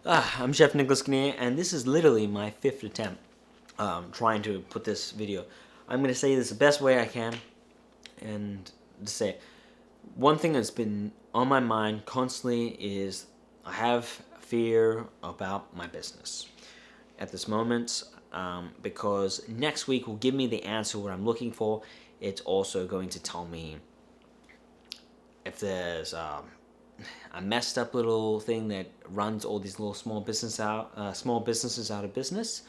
I'm Chef Nicholas Kinnear, and this is literally my fifth attempt trying to put this video. I'm going to say this the best way I can, and to say one thing that's been on my mind constantly is I have fear about my business at this moment, because next week will give me the answer what I'm looking for. It's also going to tell me if there's a messed up little thing that runs all these little small businesses out of business.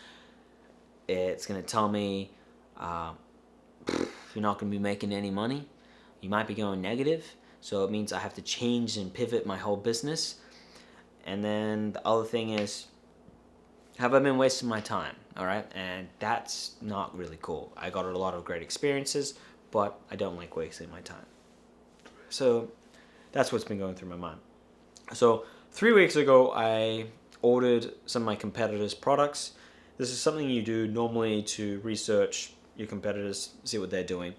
It's gonna tell me you're not gonna be making any money. You might be going negative, so it means I have to change and pivot my whole business. And then the other thing is, have I been wasting my time? All right, and that's not really cool. I got a lot of great experiences, but I don't like wasting my time. So that's what's been going through my mind. So 3 weeks ago, I ordered some of my competitors' products. This is something you do normally to research your competitors, see what they're doing.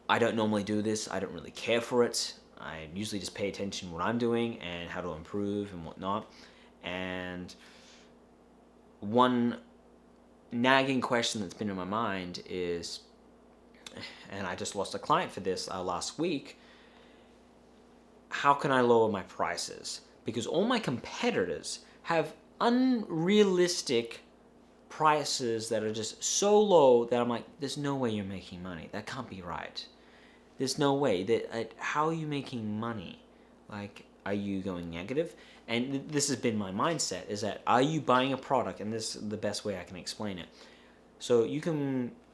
I don't normally do this. I don't really care for it. I usually just pay attention to what I'm doing and how to improve and whatnot. And one nagging question that's been in my mind is, and I just lost a client for this last week, how can I lower my prices? Because all my competitors have unrealistic prices that are just so low that I'm like, there's no way you're making money. That can't be right. There's no way. How are you making money? Like, are you going negative? And this has been my mindset, is that, are you buying a product? And this is the best way I can explain it. So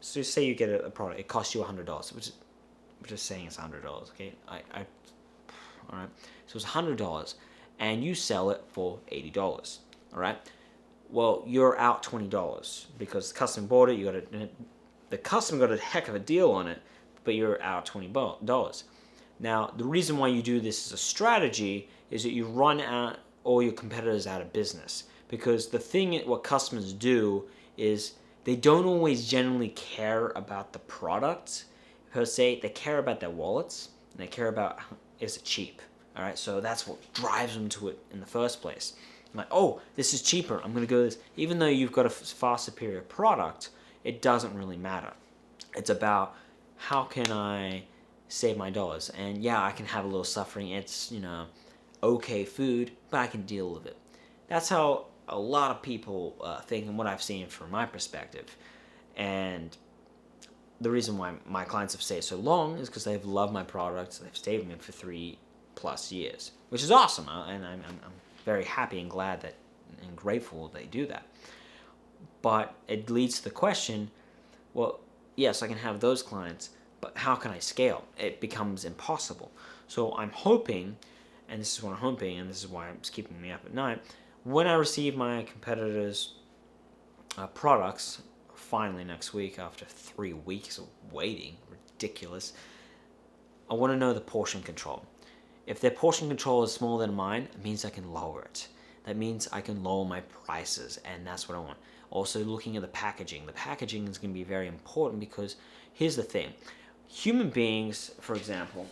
say you get a product, it costs you $100, which is, we're just saying it's $100, okay? All right. So it's $100, and you sell it for $80. All right. Well, you're out $20 because the customer bought it. The customer got a heck of a deal on it, but you're out $20. Now, the reason why you do this as a strategy is that you run out all your competitors out of business, because the thing what customers do is they don't always generally care about the product per se. They care about their wallets, and they care about, is it cheap? All right, so that's what drives them to it in the first place. I'm like, oh, this is cheaper, I'm gonna go this. Even though you've got a far superior product, it doesn't really matter. It's about, how can I save my dollars? And yeah, I can have a little suffering. It's, okay food, but I can deal with it. That's how a lot of people think, and what I've seen from my perspective. And the reason why my clients have stayed so long is because they've loved my products. They've stayed with me for 3+ years, which is awesome, and I'm very happy and glad that and grateful they do that. But it leads to the question, well, yes, I can have those clients, but how can I scale? It becomes impossible. So I'm hoping, and this is what I'm hoping, and this is why it's keeping me up at night, when I receive my competitors' products, finally next week, after 3 weeks of waiting, ridiculous, I want to know the portion control. If their portion control is smaller than mine, it means I can lower it. That means I can lower my prices, and that's what I want. Also, looking at the packaging. The packaging is going to be very important, because here's the thing. Human beings, for example,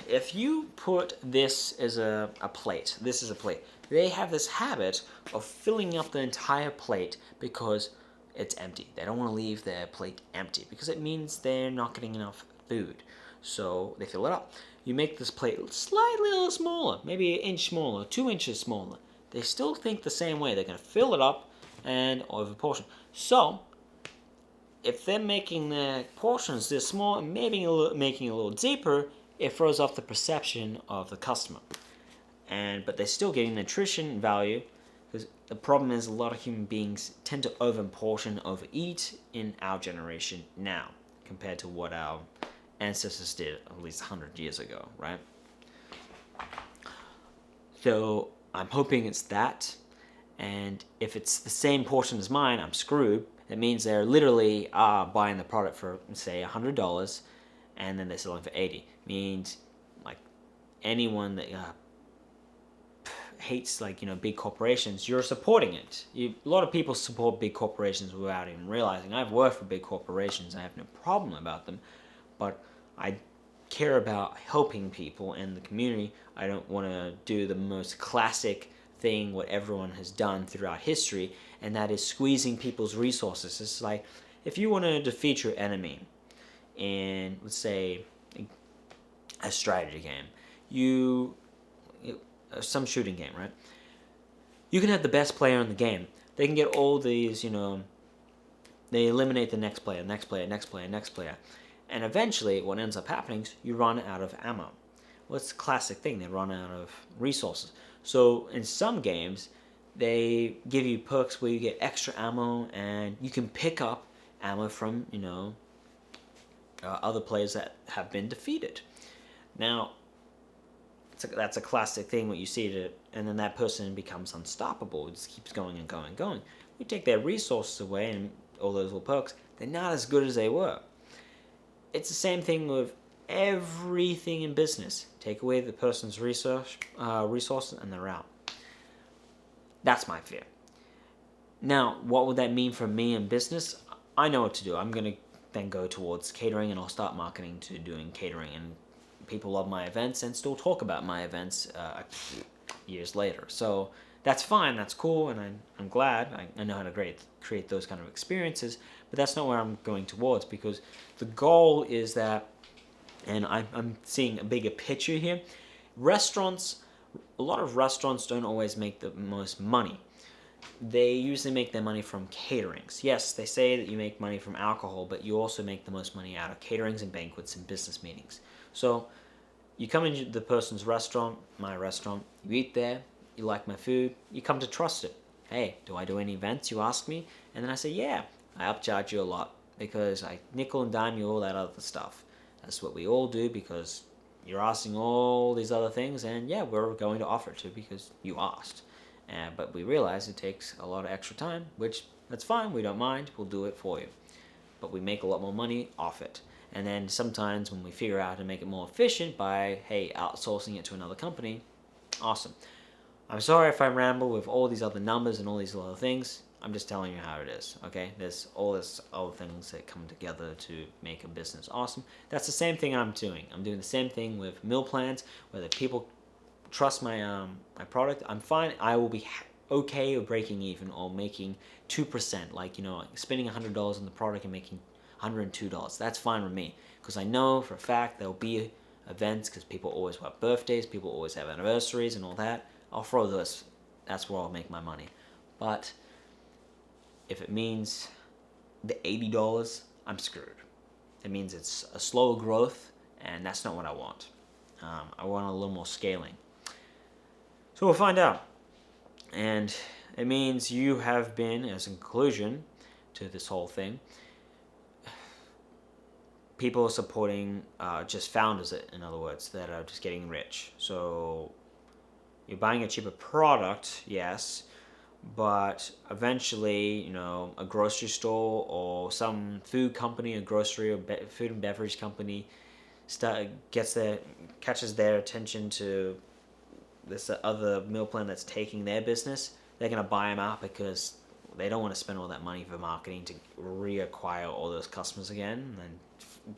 if you put this as a plate, this is a plate, they have this habit of filling up the entire plate because it's empty. They don't want to leave their plate empty because it means they're not getting enough food. So they fill it up. You make this plate slightly a little smaller, maybe an inch smaller, 2 inches smaller. They still think the same way. They're going to fill it up and over portion. So if they're making their portions this small and maybe making it a little deeper, it throws off the perception of the customer. But they're still getting nutrition value, because the problem is a lot of human beings tend to over-portion, overeat in our generation now compared to what our ancestors did at least 100 years ago, right? So I'm hoping it's that, and if it's the same portion as mine, I'm screwed. That means they're literally buying the product for, say, $100, and then they're selling for $80. Means, like, anyone that hates, big corporations, you're supporting it. A lot of people support big corporations without even realizing. I've worked for big corporations. I have no problem about them, but I care about helping people in the community. I don't want to do the most classic thing what everyone has done throughout history, and that is squeezing people's resources. It's like if you want to defeat your enemy in, let's say, a strategy game, some shooting game, right? You can have the best player in the game. They can get all these, they eliminate the next player, next player, next player, next player. And eventually, what ends up happening is you run out of ammo. Well, it's a classic thing. They run out of resources. So in some games, they give you perks where you get extra ammo, and you can pick up ammo from, other players that have been defeated. Now, that's a classic thing, what you see, and then that person becomes unstoppable. It just keeps going and going and going. You take their resources away and all those little perks, they're not as good as they were. It's the same thing with everything in business. Take away the person's resources and they're out. That's my fear. Now, what would that mean for me in business? I know what to do. I'm going to then go towards catering, and I'll start marketing to doing catering, and people love my events and still talk about my events years later. So that's fine, that's cool, and I'm glad. I know how to create those kind of experiences, but that's not where I'm going towards, because the goal is that, and I'm seeing a bigger picture here, a lot of restaurants don't always make the most money. They usually make their money from caterings. Yes, they say that you make money from alcohol, but you also make the most money out of caterings and banquets and business meetings. So you come into the person's restaurant, my restaurant, you eat there, you like my food, you come to trust it. Hey, do I do any events, you ask me? And then I say, yeah, I upcharge you a lot because I nickel and dime you all that other stuff. That's what we all do because you're asking all these other things, and yeah, we're going to offer it to because you asked. But we realize it takes a lot of extra time, which that's fine, we don't mind, we'll do it for you. But we make a lot more money off it. And then sometimes when we figure out how to make it more efficient by, hey, outsourcing it to another company, awesome. I'm sorry if I ramble with all these other numbers and all these other things. I'm just telling you how it is, okay? There's all this other things that come together to make a business awesome. That's the same thing I'm doing. I'm doing the same thing with meal plans, whether people trust my my product, I'm fine. I will be okay with breaking even or making 2%, like, spending $100 on the product and making $102. That's fine with me because I know for a fact there'll be events because people always have birthdays, people always have anniversaries and all that. I'll throw those. That's where I'll make my money. But if it means the $80, I'm screwed. It means it's a slower growth, and that's not what I want. I want a little more scaling. So we'll find out. And it means you have been, as a conclusion to this whole thing, people are supporting just founders, in other words, that are just getting rich. So you're buying a cheaper product, yes, but eventually, a grocery store or some food company, a grocery or food and beverage company catches their attention to this other meal plan that's taking their business. They're going to buy them out because they don't want to spend all that money for marketing to reacquire all those customers again and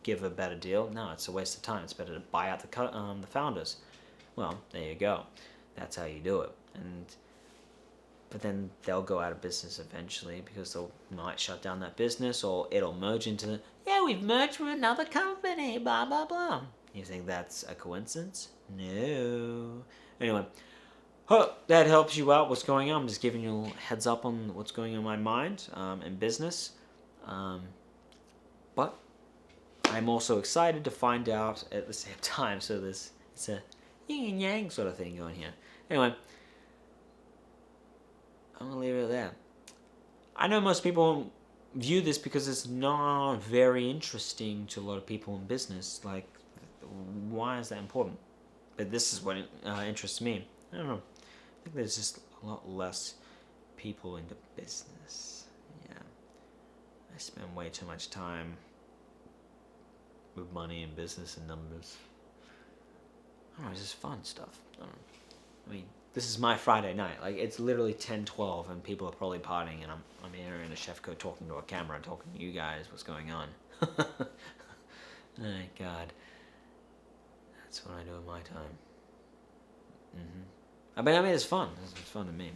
give a better deal. No, it's a waste of time. It's better to buy out the founders. Well, there you go. That's how you do it. But then they'll go out of business eventually because they might shut down that business, or it'll merge into we've merged with another company, blah, blah, blah. You think that's a coincidence? No. Anyway, hope that helps you out what's going on. I'm just giving you a heads up on what's going on in my mind in business. But I'm also excited to find out at the same time. So it's a yin and yang sort of thing going here. Anyway, I'm going to leave it at that. I know most people view this because it's not very interesting to a lot of people in business. Like, why is that important? But this is what interests me. I don't know. I think there's just a lot less people into business. Yeah. I spend way too much time with money and business and numbers. I don't know, it's just fun stuff. I don't know. I mean, this is my Friday night. Like, it's literally 10:12 and people are probably partying, and I'm here in a chef coat talking to a camera and talking to you guys. What's going on? My God. That's what I do in my time. I mean, it's fun. It's fun to me.